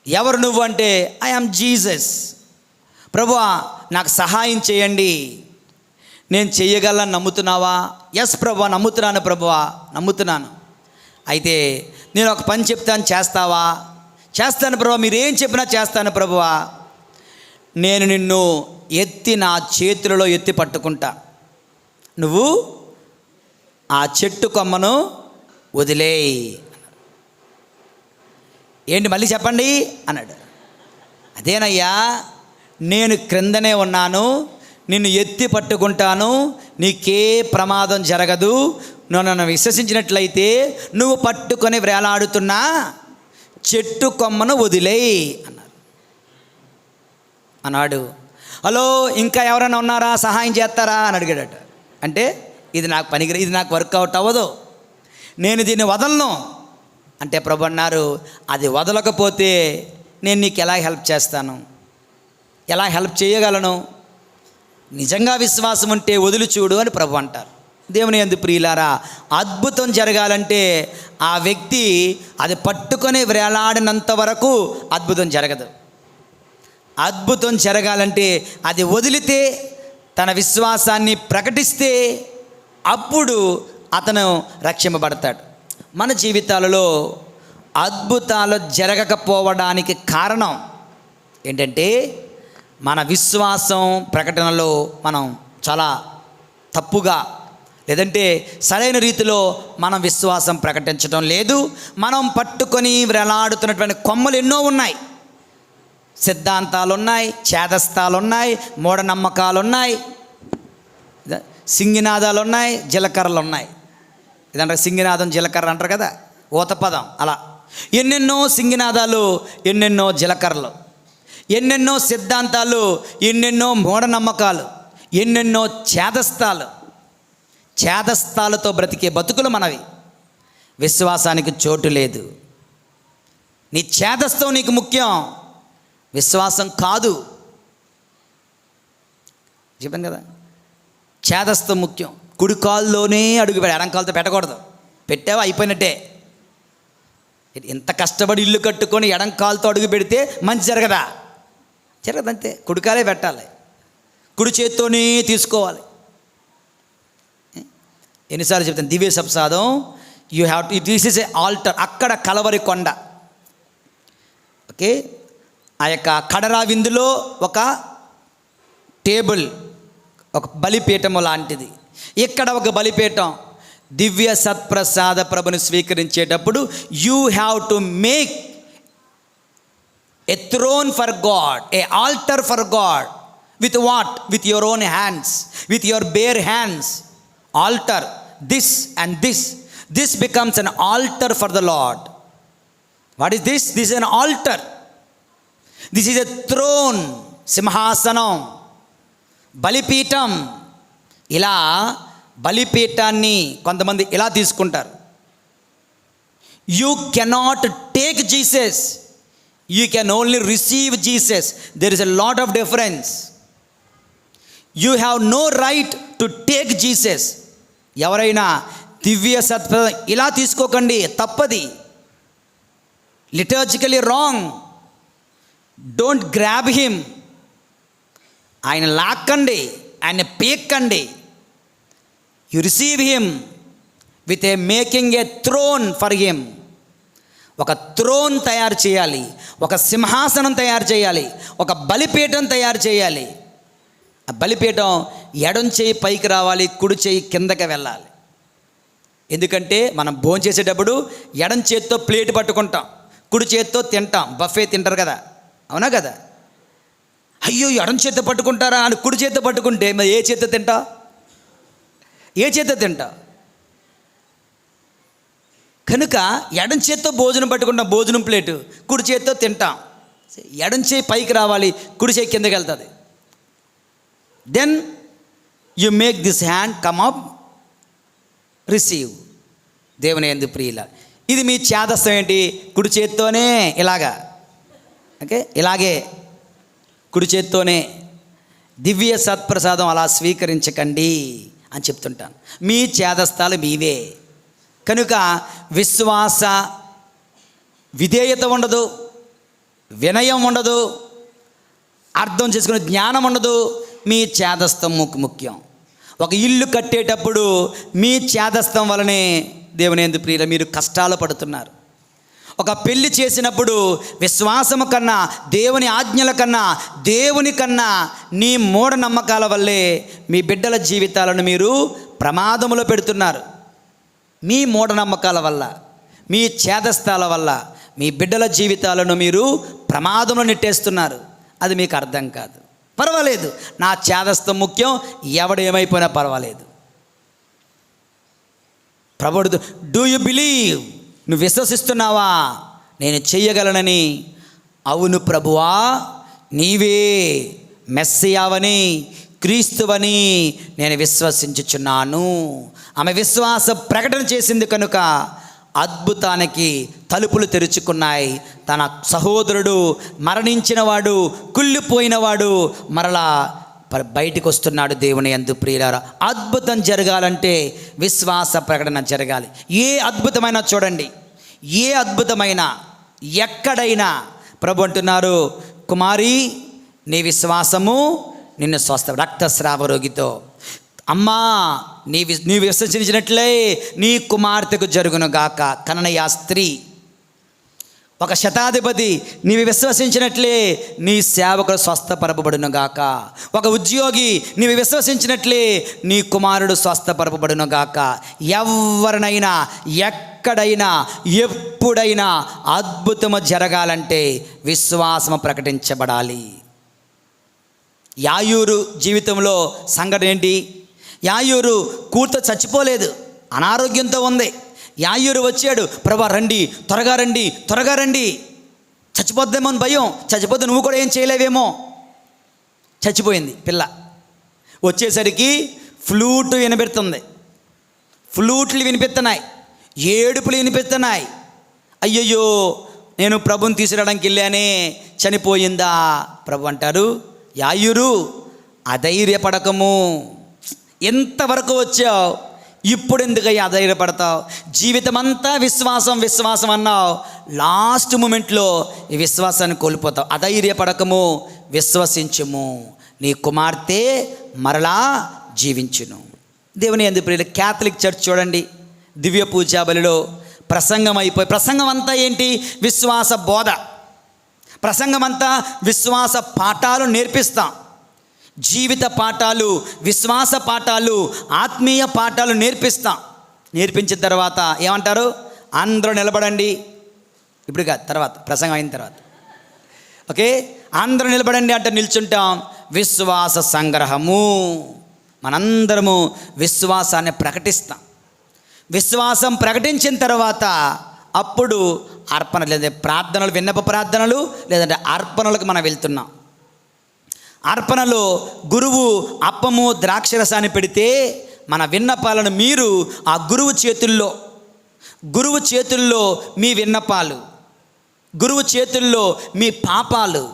ఎవరు నువ్వు అంటే ఐ యామ్ జీసస్. ప్రభువా నాకు సహాయం చేయండి, నేను చెయ్యగలను, నమ్ముతున్నావా? ఎస్ ప్రభువా నమ్ముతున్నాను, ప్రభువా నమ్ముతున్నాను. అయితే నేను ఒక పని చెప్తాను, చేస్తావా? చేస్తాను ప్రభువా, మీరేం చెప్పినా చేస్తాను ప్రభువా. నేను నిన్ను ఎత్తి నా చేతులలో ఎత్తి పట్టుకుంటా, నువ్వు ఆ చెట్టు కొమ్మను వదిలేయి. ఏంటి మళ్ళీ చెప్పండి అన్నాడు. అదేనయ్యా, నేను క్రిందనే ఉన్నాను, నిన్ను ఎత్తి పట్టుకుంటాను, నీకే ప్రమాదం జరగదు, నువ్వు నన్ను విశ్వసించినట్లయితే నువ్వు పట్టుకొని వేలాడుతున్నా చెట్టు కొమ్మను వదిలేయి అన్నాడు. హలో, ఇంకా ఎవరైనా ఉన్నారా, సహాయం చేస్తారా అని అడిగాడట. అంటే ఇది నాకు పనికిరా, ఇది నాకు వర్కౌట్ అవ్వదు, నేను దీన్ని వదలను అంటే ప్రభు అన్నారు, అది వదలకపోతే నేను నీకు ఎలా హెల్ప్ చేస్తాను, ఎలా హెల్ప్ చేయగలను? నిజంగా విశ్వాసం ఉంటే వదిలి చూడు అని ప్రభు అంటారు. దేవుని యందు ప్రియులారా, అద్భుతం జరగాలంటే ఆ వ్యక్తి అది పట్టుకొని వేలాడినంత వరకు అద్భుతం జరగదు. అద్భుతం జరగాలంటే అది వదిలితే, తన విశ్వాసాన్ని ప్రకటిస్తే అప్పుడు అతను రక్షింపబడతాడు. మన జీవితాలలో అద్భుతాలు జరగకపోవడానికి కారణం ఏంటంటే మన విశ్వాసం ప్రకటనలో మనం చాలా తప్పుగా, లేదంటే సరైన రీతిలో మనం విశ్వాసం ప్రకటించడం లేదు. మనం పట్టుకొని వేలాడుతున్నటువంటి కొమ్మలు ఎన్నో ఉన్నాయి. సిద్ధాంతాలు ఉన్నాయి, చేదస్తాలు ఉన్నాయి, మూఢనమ్మకాలు ఉన్నాయి, సింగినాదాలు ఉన్నాయి, జీలకర్రలు ఉన్నాయి. ఇదంటే సింగినాదం జీలకర్ర అంటారు కదా, ఊత పదం. అలా ఎన్నెన్నో సింగినాదాలు, ఎన్నెన్నో జీలకర్రలు, ఎన్నెన్నో సిద్ధాంతాలు, ఎన్నెన్నో మూఢనమ్మకాలు, ఎన్నెన్నో చేదస్తాలతో బ్రతికే బతుకులు మనవి. విశ్వాసానికి చోటు లేదు. నీ చేదస్తం నీకు ముఖ్యం, విశ్వాసం కాదు. చెప్పాను కదా, చేదస్తం ముఖ్యం. కుడి కాల్లోనే అడుగు పెట్టి ఎడం కాలుతో పెట్టకూడదు. పెట్టావా అయిపోయినట్టే. ఇంత కష్టపడి ఇల్లు కట్టుకొని ఎడం కాలుతో అడుగు పెడితే మంచి జరగదా? జరగదంతే. కుడి కాలే పెట్టాలి, కుడి చేత్తోనే తీసుకోవాలి. ఎన్నిసార్లు చెప్తాను, దివ్య సప్సాదం you have to, this is a altar. అక్కడ కలవరి కొండ, ఓకే, ఆ యొక్క కడరా విందులో ఒక టేబుల్, ఒక బలిపీఠము లాంటిది. ఇక్కడ ఒక బలిపీఠం. దివ్య సత్ప్రసాద ప్రభుని స్వీకరించేటప్పుడు you have to make a throne for God, a altar for God. With what? With your own hands, with your bare hands. Altar, this and this, this becomes an altar for the lord. What is this? This is an altar. This is a throne, సింహాసనం, బలిపీఠం. ఇలా బలిపీఠాన్ని కొంతమంది ఇలా తీసుకుంటారు. You cannot take Jesus, you can only receive Jesus. There is a lot of difference. You have no right to take Jesus. ఎవరైనా దివ్య సత్ప్రసాదం ఇలా తీసుకోకండి, తప్పది. Liturgically wrong. Don't grab him. ఆయన లాక్కండి, ఆయన పీక్కండి. You receive him with a making a throne for him. ఒక థ్రోన్ తయారు చేయాలి, ఒక సింహాసనం తయారు చేయాలి, ఒక బలిపీఠం తయారు చేయాలి. ఆ బలిపీఠం ఎడం చేయి పైకి రావాలి, కుడి చేయి కిందకి వెళ్ళాలి. ఎందుకంటే మనం భోజనం చేసేటప్పుడు ఎడం చేతితో ప్లేట్ పట్టుకుంటాం, కుడి చేతితో తింటాం. బఫే తింటారు కదా, అవునా కదా? అయ్యో ఎడం చేతితో పట్టుకుంటారా అని కుడి చేతితో పట్టుకుంటే మరి ఏ చేతితో తింటా? ఏ చేతితో తింటా? కనుక ఎడం చేత్తో భోజనం పట్టుకుంటాం, భోజనం ప్లేటు, కుడి చేత్తో తింటాం. ఎడం చేయి పైకి రావాలి, కుడి చేయి కిందకి వెళ్తుంది. Then you make this hand come up, receive. దేవుని యందు ప్రియుల, ఇది మీ చేదస్తం ఏంటి? కుడి చేత్తోనే ఇలాగా, ఓకే, ఇలాగే కుడి చేత్తోనే దివ్య సత్ప్రసాదం అలా స్వీకరించకండి అని చెప్తుంటాను. మీ చేదస్తాలు మీవే. కనుక విశ్వాస విధేయత ఉండదు, వినయం ఉండదు, అర్థం చేసుకునే జ్ఞానం ఉండదు. మీ చేదస్తం ముఖ్యం. ఒక ఇల్లు కట్టేటప్పుడు మీ చేదస్తం వలనే దేవుని యందు ప్రియుల మీరు కష్టాలు పడుతున్నారు. ఒక పెళ్లి చేసినప్పుడు విశ్వాసము కన్నా, దేవుని ఆజ్ఞల కన్నా, దేవుని కన్నా నీ మూఢనమ్మకాల వల్లే మీ బిడ్డల జీవితాలను మీరు ప్రమాదములో పెడుతున్నారు. మీ మూఢనమ్మకాల వల్ల, మీ చేదస్తాల వల్ల మీ బిడ్డల జీవితాలను మీరు ప్రమాదంలో నెట్టేస్తున్నారు. అది మీకు అర్థం కాదు. పర్వాలేదు, నా చేదస్తం ముఖ్యం, ఎవడేమైపోయినా పర్వాలేదు. ప్రభుడు, డూ యు బిలీవ్? నువ్వు విశ్వసిస్తున్నావా నేను చెయ్యగలనని? అవును ప్రభువా, నీవే మెస్సియావని, క్రీస్తువని నేను విశ్వసించుచున్నాను. ఆమె విశ్వాస ప్రకటన చేసింది కనుక అద్భుతానికి తలుపులు తెరుచుకున్నాయి. తన సహోదరుడు మరణించినవాడు, కుళ్ళిపోయినవాడు మరలా బయటికి వస్తున్నాడు. దేవుని యందు ప్రియులారా, అద్భుతం జరగాలంటే విశ్వాస ప్రకటన జరగాలి. ఏ అద్భుతమైన చూడండి, ఏ అద్భుతమైన ఎక్కడైనా ప్రభు అంటున్నారు, కుమారి నీ విశ్వాసము నిన్ను స్వస్థ. రక్తస్రావ రోగితో, అమ్మా నీవు విశ్వసించినట్లే నీ కుమార్తెకు జరుగును గాక. కననయ స్త్రీ, ఒక శతాధిపతి, నీవు విశ్వసించినట్లే నీ సేవకుడు స్వస్థపరపబడును గాక. ఒక ఉద్యోగి, నీవు విశ్వసించినట్లే నీ కుమారుడు స్వస్థపరపబడును గాక. ఎవరినైనా ఎక్కడైనా ఎప్పుడైనా అద్భుతము జరగాలంటే విశ్వాసము ప్రకటించబడాలి. యాయూరు జీవితంలో సంఘటన ఏంటి? యాయూరు కూతురు చచ్చిపోలేదు, అనారోగ్యంతో ఉంది. యాయూరు వచ్చాడు, ప్రభా రండి, త్వరగా రండి, త్వరగా రండి, చచ్చిపోద్దేమో అని భయం. చచ్చిపోతే నువ్వు కూడా ఏం చేయలేవేమో. చచ్చిపోయింది పిల్ల. వచ్చేసరికి ఫ్లూట్ వినిపిస్తుంది, ఫ్లూట్లు వినిపిస్తున్నాయి, ఏడుపులు వినిపిస్తున్నాయి. అయ్యయ్యో నేను ప్రభుని తీసుకురావడానికి వెళ్ళానే, చనిపోయిందా? ప్రభు అంటారు, యాయూరు అధైర్యపడకము. ఎంతవరకు వచ్చావు, ఇప్పుడు ఎందుకయ్యా అధైర్యపడతావు? జీవితం అంతా విశ్వాసం విశ్వాసం అన్నావు, లాస్ట్ మూమెంట్లో ఈ విశ్వాసాన్ని కోల్పోతావు. అధైర్యపడకము, విశ్వసించుము, నీ కుమార్తె మరలా జీవించును. దేవుని యందు ప్రియులు, క్యాథలిక్ చర్చ్ చూడండి, దివ్య పూజా బలిలో ప్రసంగం అయిపోయి, ప్రసంగం అంతా ఏంటి? విశ్వాస బోధ. ప్రసంగం అంతా విశ్వాస పాఠాలు నేర్పిస్తాం. జీవిత పాఠాలు, విశ్వాస పాఠాలు, ఆత్మీయ పాఠాలు నేర్పిస్తాం. నేర్పించిన తర్వాత ఏమంటారు? అందరూ నిలబడండి. ఇప్పుడు కాదు, తర్వాత ప్రసంగం అయిన తర్వాత, ఓకే, అందరూ నిలబడండి అంటే నిల్చుంటాం. విశ్వాస సంగ్రహము, మనందరము విశ్వాసాన్ని ప్రకటిస్తాం. విశ్వాసం ప్రకటించిన తర్వాత అప్పుడు అర్పణ, లేదా ప్రార్థనలు, విన్నప ప్రార్థనలు, లేదంటే అర్పణలకు మనం వెళ్తున్నాం. అర్పణలో గురువు అప్పము ద్రాక్షరసాన్ని పెడితే మన విన్నపాలను మీరు ఆ గురువు చేతుల్లో మీ విన్నపాలు, గురువు చేతుల్లో మీ పాపాలు,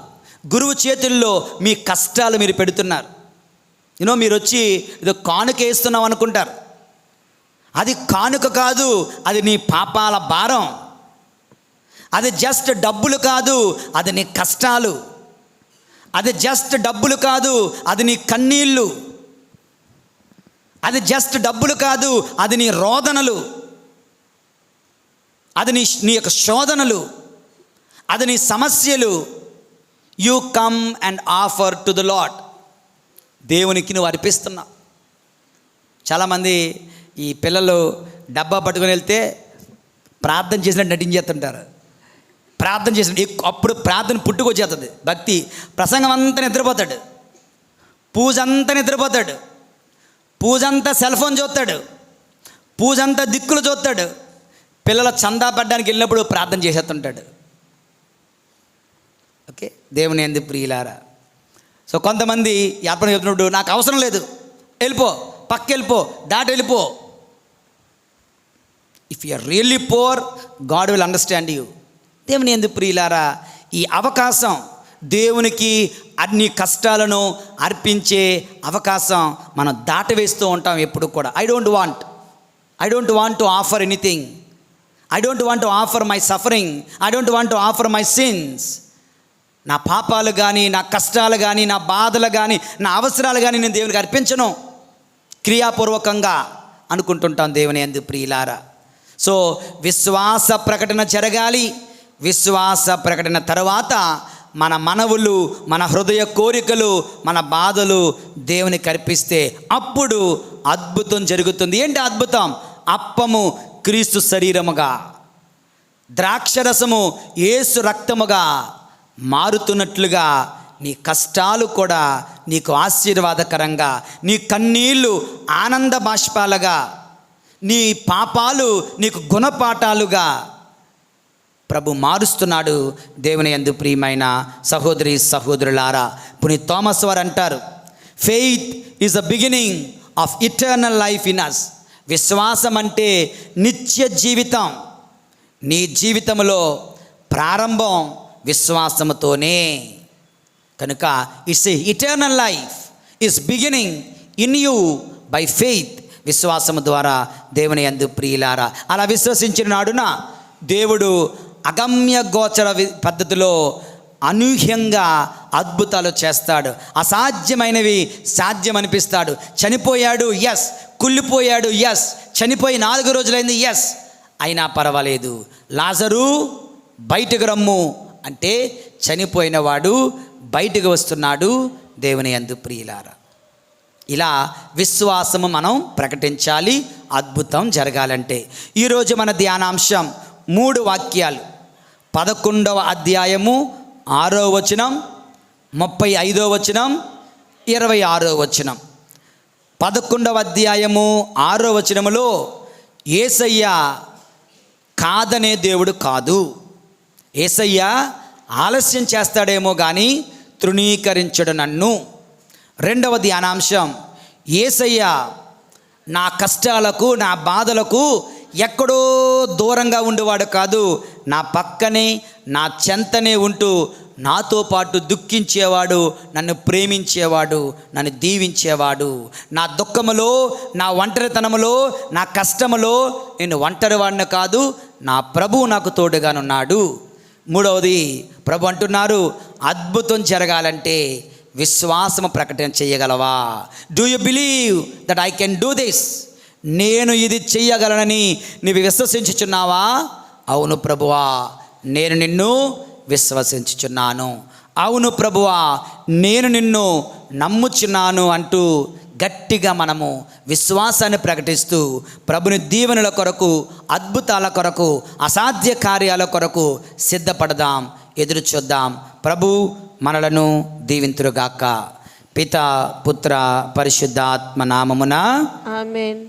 గురువు చేతుల్లో మీ కష్టాలు మీరు పెడుతున్నారు. మీరు వచ్చి ఏదో కానుక వేస్తున్నాం అనుకుంటారు. అది కానుక కాదు, అది నీ పాపాల భారం. అది జస్ట్ డబ్బులు కాదు, అది నీ కష్టాలు. అది జస్ట్ డబ్బులు కాదు, అది నీ కన్నీళ్ళు. అది జస్ట్ డబ్బులు కాదు, అది నీ రోదనలు. అది నీ యొక్క శోధనలు, అది నీ సమస్యలు. You come and offer to the lord. దేవునికి నువ్వు అర్పిస్తున్నావు. చాలామంది ఈ పిల్లలు డబ్బా పట్టుకొని వెళ్తే ప్రార్థన చేసినట్టు నటించేస్తుంటారు. ప్రార్థన చేసిన అప్పుడు ప్రార్థన పుట్టుకొచ్చేస్తుంది. భక్తి ప్రసంగం అంతా నిద్రపోతాడు, పూజ అంతా నిద్రపోతాడు, పూజ అంతా సెల్ ఫోన్ చూస్తాడు, పూజ అంతా దిక్కులు చూస్తాడు. పిల్లల చందా పడ్డానికి వెళ్ళినప్పుడు ప్రార్థన చేసేస్తుంటాడు. ఓకే, దేవుని యందు ప్రియులారా. సో కొంతమంది యాత్ర చెప్తున్నప్పుడు నాకు అవసరం లేదు, వెళ్ళిపో, పక్క వెళ్ళిపో, దాటి వెళ్ళిపో. If you are really poor, God will understand you. దేవుని యందు ప్రియులారా, ఈ అవకాశం, దేవునికి అన్ని కష్టాలను అర్పించే అవకాశం మనం దాటవేస్తూ ఉంటాం ఎప్పుడు కూడా. I don't want to offer anything. I don't want to offer my suffering. I don't want to offer my since. నా పాపాలు కానీ, నా కష్టాలు కానీ, నా బాధలు కానీ, నా అవసరాలు కానీ నేను దేవునికి అర్పించను. క్రియాపూర్వకంగా అనుకుంటుంటాం దేవుని యందు ప్రియులారా. సో విశ్వాస ప్రకటన జరగాలి. విశ్వాస ప్రకటన తర్వాత మన మనవులు, మన హృదయ కోరికలు, మన బాధలు దేవునికి అర్పిస్తే అప్పుడు అద్భుతం జరుగుతుంది. ఏంటి అద్భుతం? అప్పము క్రీస్తు శరీరముగా, ద్రాక్షరసము యేసు రక్తముగా మారుతున్నట్లుగా నీ కష్టాలు కూడా నీకు ఆశీర్వాదకరంగా, నీ కన్నీళ్ళు ఆనంద బాష్పాలుగా, నీ పాపాలు నీకు గుణపాఠాలుగా ప్రభు మారుస్తున్నాడు. దేవుని యందు ప్రియమైన సహోదరి సహోదరులారా, పునీత్ థామస్ వారు అంటారు, faith is the beginning of eternal life in us. విశ్వాసం అంటే నిత్య జీవితం. నీ జీవితంలో ప్రారంభం విశ్వాసముతోనే. కనుక it's eternal life is beginning in you by faith. విశ్వాసము ద్వారా దేవుని యందు ప్రియులారా, అలా విశ్వసించిన నాడున దేవుడు అగమ్య గోచర పద్ధతిలో అనూహ్యంగా అద్భుతాలు చేస్తాడు. అసాధ్యమైనవి సాధ్యం అనిపిస్తాడు. చనిపోయాడు, ఎస్. కుళ్ళిపోయాడు, ఎస్. చనిపోయి 4 రోజులైంది, ఎస్. అయినా పర్వాలేదు, లాజరు బయటకు రమ్ము అంటే చనిపోయిన వాడు బయటకు వస్తున్నాడు. దేవుని యందు ప్రియులారా, ఇలా విశ్వాసము మనం ప్రకటించాలి అద్భుతం జరగాలంటే. ఈరోజు మన ధ్యానాంశం 3 వాక్యాలు. 11వ అధ్యాయము 6వ వచనం, 35వ వచనం, 26వ వచనం. 11వ అధ్యాయము 6వ వచనములో యేసయ్య కాదనే దేవుడు కాదు. యేసయ్య ఆలస్యం చేస్తాడేమో కానీ తృణీకరించడు నన్ను. 2వ ధ్యానాంశం, యేసయ్య నా కష్టాలకు, నా బాధలకు ఎక్కడో దూరంగా ఉండేవాడు కాదు, నా పక్కనే, నా చెంతనే ఉంటూ నాతో పాటు దుఃఖించేవాడు, నన్ను ప్రేమించేవాడు, నన్ను దీవించేవాడు. నా దుఃఖములో, నా ఒంటరితనములో, నా కష్టములో నేను ఒంటరివాడిని కాదు, నా ప్రభువు నాకు తోడుగానున్నాడు. 3వది, ప్రభు అంటున్నారు, అద్భుతం జరగాలంటే విశ్వాసము ప్రకటన చేయగలవా? Do you believe that I can do this? నేను ఇది చెయ్యగలనని నీవు విశ్వసించుచున్నావా? అవును ప్రభువా, నేను నిన్ను విశ్వసించుచున్నాను. అవును ప్రభువా, నేను నిన్ను నమ్ముచున్నాను అంటూ గట్టిగా మనము విశ్వాసాన్ని ప్రకటిస్తూ ప్రభుని దీవెనల కొరకు, అద్భుతాల కొరకు, అసాధ్య కార్యాల కొరకు సిద్ధపడదాం, ఎదురు చూద్దాం. ప్రభు మనలను దీవింతురుగాక. పిత, పుత్ర, పరిశుద్ధాత్మ నామమున ఆమేన్.